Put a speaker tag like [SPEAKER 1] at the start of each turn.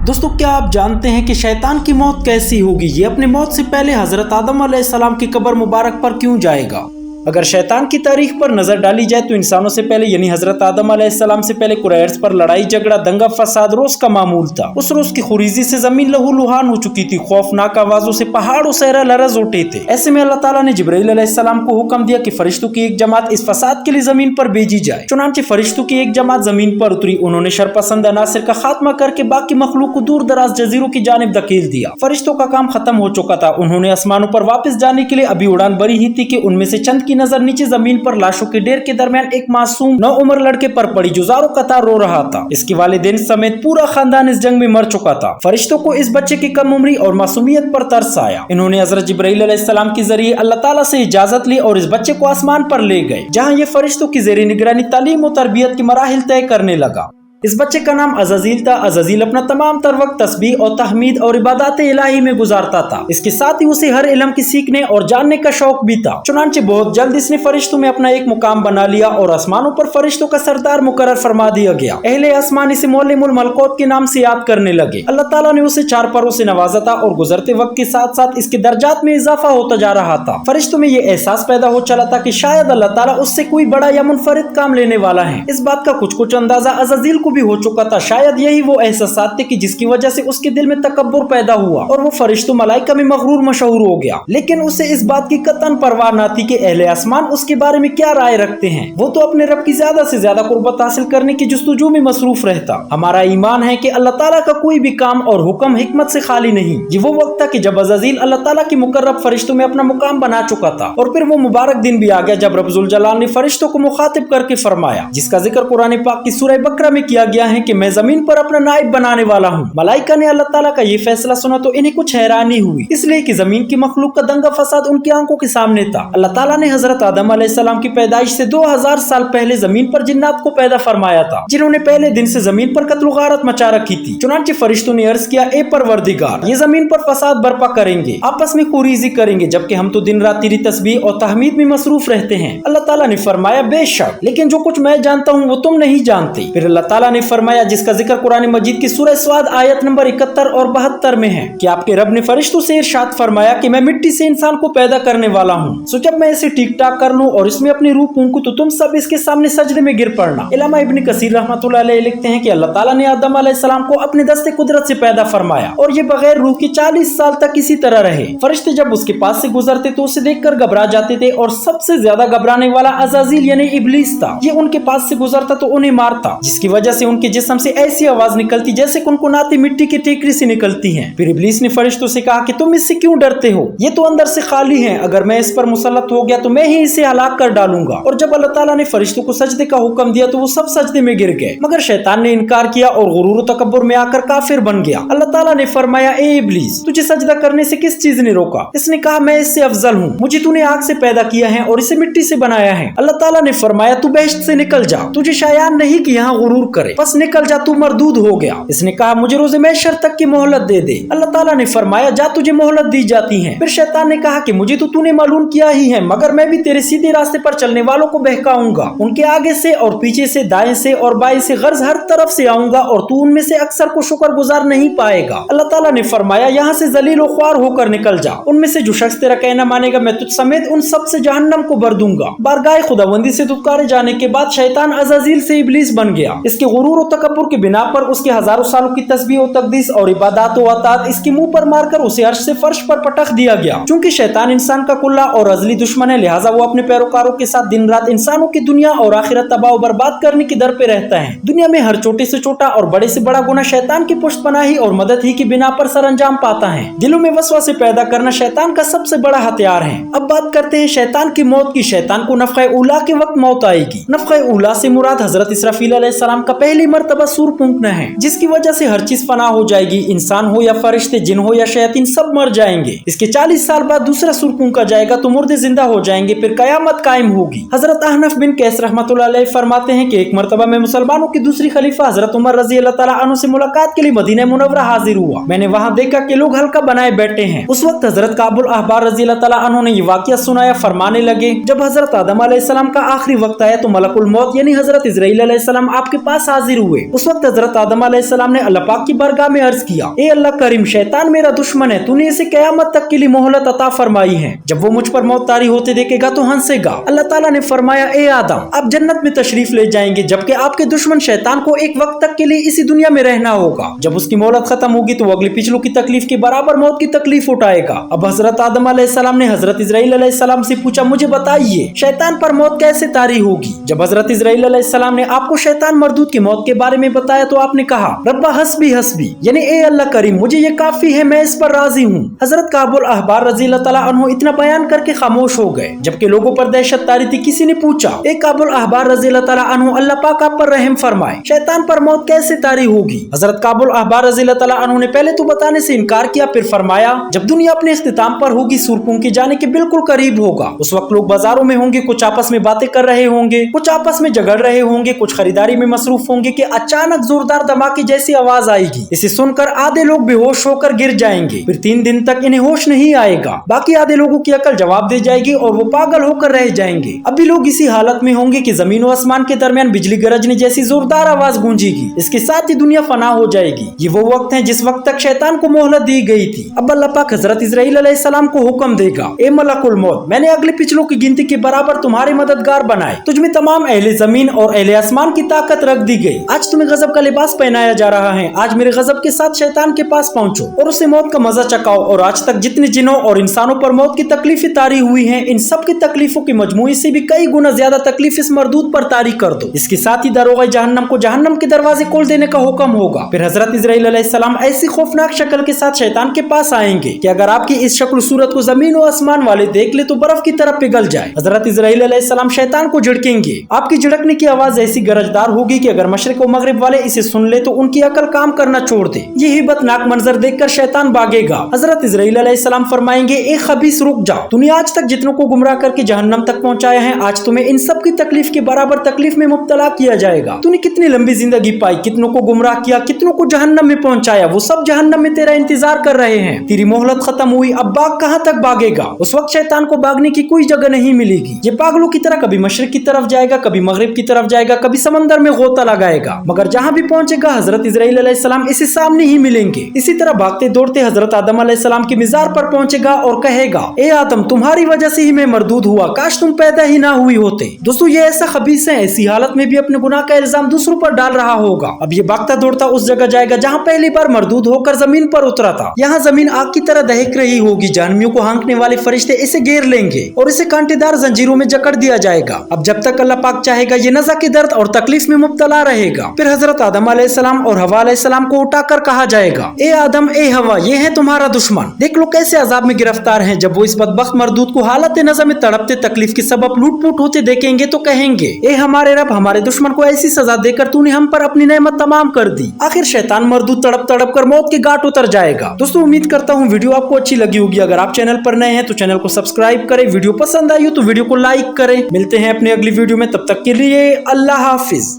[SPEAKER 1] दोस्तों, क्या आप जानते हैं कि शैतान की मौत कैसी होगी? ये अपने मौत से पहले हजरत आदम अलैहिस्सलाम की कब्र मुबारक पर क्यों जाएगा? अगर शैतान की तारीख पर नजर डाली जाए तो इंसानों से पहले यानी हजरत आदम अलैहिस्सलाम से पहले कुरैश पर लड़ाई झगड़ा दंगा फसाद रोज का मामूल था। उस रोज की खुरीजी से जमीन लहूलुहान हो चुकी थी, खौफनाक आवाजों से पहाड़ों सहरा लरज उठे थे। ऐसे में अल्लाह ताला ने जिब्राइल अलैहिस्सलाम को हुक्म दिया कि फरिश्तों की एक जमात इस फसाद के लिए जमीन पर भेजी जाए। चुनांचे फरिश्तों की एक जमात जमीन पर उतरी। उन्होंने शरपसंद अनासिर का खात्मा करके बाकी मखलूक को दूर दराज जजीरों की जानिब धकेल दिया। फरिश्तों का काम खत्म हो चुका था। उन्होंने आसमानों पर वापस जाने के लिए अभी उड़ान भरी ही थी कि उनमें से चंद की नजर नीचे जमीन पर लाशों के ढेर के दरमियान एक मासूम नौ उम्र लड़के पर पड़ी जो ज़ारों कतार रो रहा था। इसके वालिदैन समेत पूरा खानदान इस जंग में मर चुका था। फरिश्तों को इस बच्चे की कम उम्री और मासूमियत पर तरस आया। इन्होंने हजरत जिब्राइल अलैहिस्सलाम के जरिए अल्लाह ताला से इजाजत ली और इस बच्चे को आसमान पर ले गए, जहां ये फरिश्तों की ज़ेरे निगरानी तालीम और तरबियत की मराहिल तय करने लगा। इस बच्चे का नाम अज़ाज़ील था। अज़ाज़ील अपना तमाम तर वक्त तस्बीह और तहमीद और इबादत इलाही में गुजारता था। इसके साथ ही उसे हर इल्म की सीखने और जानने का शौक भी था। चुनांचे बहुत जल्द इसने फरिश्तों में अपना एक मुकाम बना लिया और आसमानों पर फरिश्तों का सरदार मुकर्रर फरमा दिया गया। अहले आसमान इसे मुअल्लिमुल मलकूत के नाम से याद करने लगे। अल्लाह ताला ने उसे चार परों से नवाजा था और गुजरते वक्त के साथ साथ इसके दर्जात में इजाफा होता जा रहा था। फरिश्तों में ये एहसास पैदा हो चला था कि शायद अल्लाह ताला उससे कोई बड़ा या मुनफरिद काम लेने वाला है। इस बात का कुछ अंदाजा अज़ाज़ील को भी हो चुका था। शायद यही वो एहसास थे कि जिसकी वजह से उसके दिल में तकब्बुर पैदा हुआ और वो फरिश्तों मलाइका में मगरूर मशहूर हो गया। लेकिन उसे इस बात की कतन परवाह न थी कि अहले आसमान उसके बारे में क्या राय रखते हैं। वो तो अपने रब की ज्यादा से ज्यादा कुर्बत हासिल करने की जुस्तजू में मसरूफ रहता। हमारा ईमान है कि अल्लाह ताला का कोई भी काम और हुक्म हिकमत से खाली नहीं। ये वो वक्त था कि जब अज़ाज़ील अल्लाह ताला के मुकर्रब फरिश्तों में अपना मुकाम बना चुका था और फिर वो मुबारक दिन भी आ गया जब रब जुल जलाल ने फरिश्तों को मुखातिब करके फरमाया, जिसका जिक्र कुरान पाक की सूरह बकरा में किया गया है कि मैं जमीन पर अपना नाइब बनाने वाला हूँ। मलाइका ने अल्लाह ताला का ये फैसला सुना तो इन्हें कुछ हैरानी हुई, इसलिए कि जमीन की मखलूक का दंगा फसाद उनकी आंखों के सामने था। अल्लाह ताला ने हजरत आदम अलैहिस्सलाम की पैदाइश से 2000 साल पहले जमीन पर जिन्नात को पैदा फरमाया था, जिन्होंने पहले दिन से जमीन पर कत्ल गारत मचा रखी थी। चुनांचे फरिश्तों ने अर्ज किया, ए परवरदिगार, ये जमीन पर फसाद बर्पा करेंगे, आपस में खुरीजी करेंगे, जबकि हम तो दिन रात तेरी तस्बीह और तहमीद में मसरूफ रहते हैं। अल्लाह ताला ने फरमाया, बेशक, लेकिन जो कुछ मैं जानता हूँ वो तुम नहीं जानते। फिर अल्लाह ताला ने फरमाया, जिसका जिक्र कुरान मजीद की सूरह स्वाद आयत नंबर 71 और 72 में है कि आपके रब ने फरिश्तों से इरशाद फरमाया कि मैं मिट्टी से इंसान को पैदा करने वाला हूँ। सो जब मैं इसे ठीक ठाक कर लूं और इसमें अपनी रूह फूंकूं तो तुम सब इसके सामने सजदे में गिर पड़ना। इल्लामा इब्न कसीर रहमतुल्लाह अलैह लिखते हैं कि अल्लाह ताला ने आदम अलैहिस्सलाम को अपने दस्ते कुदरत से पैदा फरमाया और ये बगैर रूह के 40 साल तक इसी तरह रहे। फरिश्ते जब उसके पास से गुजरते तो उसे देखकर घबरा जाते थे और सबसे ज्यादा घबराने वाला अज़ाज़ील यानी इब्लीस था। ये उनके पास से गुजरता तो उन्हें मारता, जिसकी वजह से उनके जिस्म से ऐसी आवाज निकलती जैसे कुनकुनाती मिट्टी की टेकरी से निकलती हैं। फिर इब्लीस ने फरिश्तों से कहा कि तुम इससे क्यों डरते हो? ये तो अंदर से खाली है। अगर मैं इस पर मुसल्लत हो गया तो मैं ही इसे हलाक कर डालूंगा। और जब अल्लाह ताला ने फरिश्तों को सजदे का हुक्म दिया तो वो सब सजदे में गिर गए, मगर शैतान ने इनकार किया और गुरूर तकब्बुर में आकर काफिर बन गया। अल्लाह ताला ने फरमाया, ए इब्लीस, तुझे सजदा करने से किस चीज ने रोका? इसने कहा, मैं इससे अफजल हूँ, मुझे तूने आग से पैदा किया है और इसे मिट्टी से बनाया है। अल्लाह ताला ने फरमाया, तू बेहश्त से निकल जा, तुझे शायान नहीं कि यहाँ गुरूर करे, बस निकल जा, तू मरदूद हो गया। इसने कहा, मुझे रोज़े महशर तक की मोहलत दे दे। अल्लाह ताला ने फरमाया, जा, तुझे मोहलत दी जाती है। फिर शैतान ने कहा कि मुझे तो तूने मालूम किया ही है, मगर मैं भी तेरे सीधे रास्ते पर चलने वालों को बहकाऊंगा। उनके आगे से और पीछे से, दाएं से और बाएं से, गर्ज हर तरफ से आऊंगा और तू उनमें से अक्सर को शुक्रगुजार नहीं पाएगा। अल्लाह ताला ने फरमाया, यहाँ से जलील और ख्वार होकर निकल जा। उनमें से जो शख्स तेरा कहना मानेगा मैं तुझ समेत उन सब से जहन्नम को भर दूंगा। बारगाह खुदाबंदी से दुत्कारे जाने के बाद शैतान अज़ाज़ील से इब्लीस बन गया। इसके गुरूर और तकब्बुर के बिना पर उसके हजारों सालों की तस्बीह और तकदीस और इबादत और अतात इसके मुंह पर मारकर उसे अर्श से फर्श पर पटक दिया गया। चूंकि शैतान इंसान का कुल्ला और अजली दुश्मन है, लिहाजा वो अपने पैरोकारों के साथ दिन रात इंसानों की दुनिया और आखिरत तबाह और बर्बाद करने की दर पे रहता है। दुनिया में हर छोटे से छोटा और बड़े से बड़ा गुनाह शैतान की पुष्टपनाही और मदद ही की बिना पर सरअंजाम पाता है। दिलों में वसवासे पैदा करना शैतान का सबसे बड़ा हथियार है। अब बात करते हैं शैतान की मौत की। शैतान को नफ़क़े उला के वक्त मौत आएगी। नफ़क़े उला से मुराद हजरत इसराफील अलैहिस्सलाम का पहली मर्तबा सूर फूंकना है, जिसकी वजह से हर चीज फना हो जाएगी। इंसान हो या फरिश्ते, जिन हो या शैतान, सब मर जाएंगे। इसके 40 साल बाद दूसरा सूर फूंका जाएगा तो मुर्दे जिंदा हो जाएंगे, फिर कयामत कायम होगी। हजरत अहनफ बिन कैस रहमतुल्लाह अलैह फरमाते हैं कि एक मर्तबा में मुसलमानों की दूसरी खलीफा हजरत उमर रजी अल्लाह ताला अन्हु से मुलाकात के लिए मदीना मुनव्वरा हाजिर हुआ। मैंने वहां देखा कि लोग हल्का बनाए बैठे हैं। उस वक्त हजरत काबुल अहबार रजी अल्लाह ताला अन्हु ने ये वाकया सुनाया। फरमाने लगे, जब हजरत आदम अलैहिस्सलाम का आखिरी वक्त आया तो मलकुल मौत यानी हजरत इजराइल अलैहिस्सलाम आपके पास हाजिर हुए। उस वक्त हजरत आदम अलैहिस्सलाम ने अल्लाह पाक की बारगाह में अर्ज किया, ए अल्लाह करीम, शैतान मेरा दुश्मन है, तूने इसे क़यामत तक के लिए मोहलत अता फरमाई है। जब वो मुझ पर मौत तारी होते देखेगा तो हंसेगा। अल्लाह ताला ने फरमाया, ए आदम, आप जन्नत में तशरीफ ले जाएंगे, जबकि आपके दुश्मन शैतान को एक वक्त तक के लिए इसी दुनिया में रहना होगा। जब उसकी मोहलत खत्म होगी तो वो अगली पिछलों की तकलीफ के बराबर मौत की तकलीफ उठाएगा। अब हजरत आदम अलैहिस्सलाम ने हजरत इजराइल अलैहिस्सलाम से पूछा, मुझे बताइए शैतान पर मौत कैसे तारी होगी। जब हजरत इजराइल अलैहिस्सलाम ने आपको शैतान मरदूद की मौत के बारे में बताया तो आपने कहा, रब्बा हस्बी हस्बी, यानी ए अल्लाह करीम, मुझे ये काफी है, मैं इस पर राजी हूँ। हजरत काबुल अहबार रज़ी अल्लाह तआला अन्हु इतना बयान करके खामोश हो गए। जबकि लोगों पर दहशत तारी थी, किसी ने पूछा, ए काबुल अहबार रज़ी अल्लाह तआला अन्हु, अल्लाह पाक आप पर रहम फरमाए, शैतान पर मौत कैसे तारी होगी। हजरत काबुल अहबार रज़ी अल्लाह तआला अन्हु ने पहले तो बताने से इनकार किया, फिर फरमाया, जब दुनिया अपने इख्तिताम पर होगी, सूर फूंके जाने के बिल्कुल करीब होगा, उस वक्त लोग बाजारों में होंगे, कुछ आपस में बातें कर रहे होंगे, कुछ आपस में झगड़ रहे होंगे, कुछ खरीदारी में मसरूफ होंगे कि अचानक जोरदार धमाके जैसी आवाज आएगी। इसे सुनकर आधे लोग बेहोश होकर गिर जाएंगे, फिर 3 दिन तक इन्हें होश नहीं आएगा। बाकी आधे लोगों की अकल जवाब दे जाएगी और वो पागल होकर रह जाएंगे। अभी लोग इसी हालत में होंगे कि जमीन और आसमान के दरमियान बिजली गरजने जैसी जोरदार आवाज गूंजेगी। इसके साथ ही दुनिया फना हो जाएगी। ये वो वक्त है जिस वक्त तक शैतान को मोहलत दी गई थी। अब अल्लाह पाक हजरत इजराइल अलैहिस्सलाम को हुक्म देगा, ए मलकुल मौत, मैंने अगले पिछलों की गिनती के बराबर तुम्हारे मददगार बनाए, तुझमें तमाम अहले जमीन और अहले आसमान की ताकत रख दी गई। आज तुम्हें गजब का लिबास पहनाया जा रहा है। आज मेरे गजब के साथ शैतान के पास पहुंचो और उसे मौत का मजा चकाओ। और आज तक जितने जिनों और इंसानों पर मौत की तकलीफें तारी हुई हैं, इन सब की तकलीफों के मजमूई से भी कई गुना ज्यादा तकलीफ इस मरदूद पर तारी कर दो। इसके साथ ही दारोगा जहन्नम को जहन्नम के दरवाजे खोल देने का हुक्म होगा। फिर हजरत इजराइल अलैहिस्सलाम ऐसी खौफनाक शक्ल के साथ शैतान के पास आएंगे कि अगर आपकी इस शक्ल सूरत को जमीन और आसमान वाले देख ले तो बर्फ की तरफ पिघल जाए। हजरत इजराइल अलैहिस्सलाम शैतान को झिड़केंगे। आपकी झिड़कने की आवाज ऐसी गरजदार होगी कि अगर मशरिक और मगरिब वाले इसे सुन ले तो उनकी अकल काम करना छोड़ दे। यही बदनाक मंजर देखकर शैतान भागेगा। हजरत इजराइल अलैहिस्सलाम फरमाएंगे, ए खबीस रुक जाओ, तूने आज तक जितनों को गुमराह करके जहन्नम तक पहुंचाया है, आज तुम्हें इन सब की तकलीफ के बराबर तकलीफ में मुब्तला किया जाएगा। तूने कितनी लंबी जिंदगी पाई, कितनों को गुमराह किया, कितनों को जहन्नम में पहुंचाया, वो सब जहन्नम में तेरा इंतजार कर रहे हैं। तेरी मोहलत खत्म हुई, अब भाग कहाँ तक भागेगा। उस वक्त शैतान को भागने की कोई जगह नहीं मिलेगी। ये पागलों की तरह कभी मशरिक की तरफ जाएगा, कभी मगरिब की तरफ जाएगा, कभी समंदर में गोता लगाएगा, मगर जहाँ भी पहुंचेगा हजरत इजराइल अलैहिस्सलाम इसे सामने ही मिलेंगे। इसी तरह भागते दौड़ते हजरत आदम अलैहिस्सलाम की मिजार पर पहुंचेगा और कहेगा, ए आदम, तुम्हारी वजह से ही मैं मरदूद हुआ, काश तुम पैदा ही ना हुई होते। दोस्तों, ये ऐसा खबीस है, ऐसी हालत में भी अपने गुनाह का इल्जाम दूसरों पर डाल रहा होगा। अब ये भागता दौड़ता उस जगह जाएगा जहाँ पहली बार मरदूद होकर जमीन पर उतरा था। यहाँ जमीन आग की तरह दहक रही होगी। जहन्नमियों को हांकने वाले फरिश्ते इसे घेर लेंगे और इसे कांटेदार जंजीरों में जकड़ दिया जाएगा। अब जब तक अल्लाह पाक चाहेगा ये नज़ा के दर्द और तकलीफ में मुब्तला रहेगा। फिर हजरत आदम अलैहिस्सलाम और हवा अलैहिस्सलाम को उठाकर कहा जाएगा, ए आदम, ए हवा, ये है तुम्हारा दुश्मन, देख लो कैसे अजाब में गिरफ्तार हैं। जब वो इस बदबख्त मरदूद को हालत नज़ा में तड़पते तकलीफ के सबब लूट-पुट होते देखेंगे तो कहेंगे, ए हमारे रब, हमारे दुश्मन को ऐसी सजा देकर तूने हम पर अपनी नेमत तमाम कर दी। आखिर शैतान मरदूद तड़प तड़प कर मौत के घाट उतर जाएगा। दोस्तों, उम्मीद करता हूँ वीडियो आपको अच्छी लगी होगी। अगर आप चैनल पर नए हैं तो चैनल को सब्सक्राइब करें, वीडियो पसंद आई हो तो वीडियो को लाइक करें। मिलते हैं अपनी अगली वीडियो में, तब तक के लिए अल्लाह हाफिज।